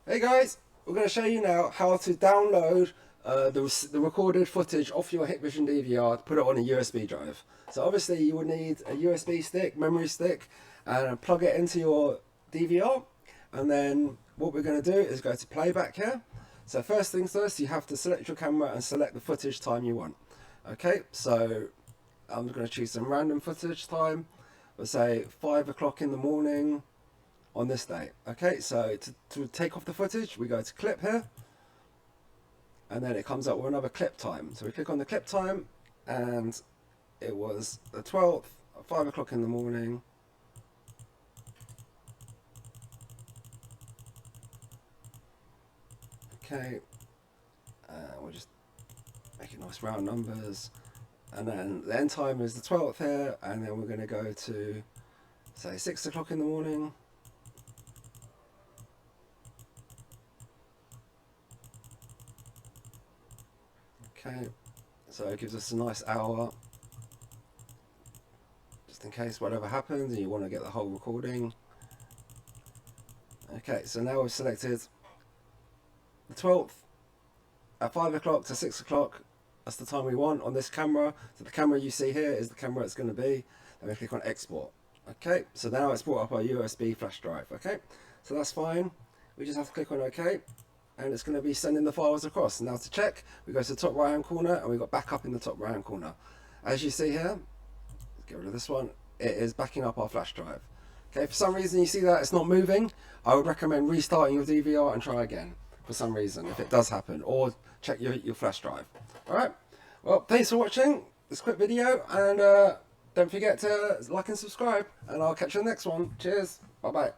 Hey guys, we're going to show you now how to download the recorded footage off your Hikvision DVR to put it on a USB drive. So obviously you would need a USB stick, memory stick, and plug it into your DVR. And then what we're going to do is go to playback here. So first things first, you have to select your camera and select the footage time you want. Okay, so I'm going to choose some random footage time. Let's say 5 o'clock in the morning on this day. Okay, so to take off the footage, we go to clip here, and then it comes up with another clip time. So we click on the clip time, and it was the 12th at 5 o'clock in the morning. Okay, we'll just make it nice round numbers, and then the end time is the 12th here, and then we're going to go to say 6 o'clock in the morning. Okay, so it gives us a nice hour, just in case whatever happens and you want to get the whole recording. Okay, so now we've selected the 12th at 5 o'clock to 6 o'clock. That's the time we want on this camera. So the camera you see here is the camera it's going to be. Then we click on export. Okay, so now it's brought up our USB flash drive. Okay, so that's fine. We just have to click on OK, and it's going to be sending the files across. Now to check, we go to the top right hand corner, and we've got backup in the top right hand corner. As you see here, let's get rid of this one, it is backing up our flash drive. Okay, for some reason you see that it's not moving, I would recommend restarting your DVR and try again for some reason if it does happen, or check your flash drive. Alright, well, thanks for watching this quick video, and don't forget to like and subscribe, and I'll catch you in the next one. Cheers, bye bye.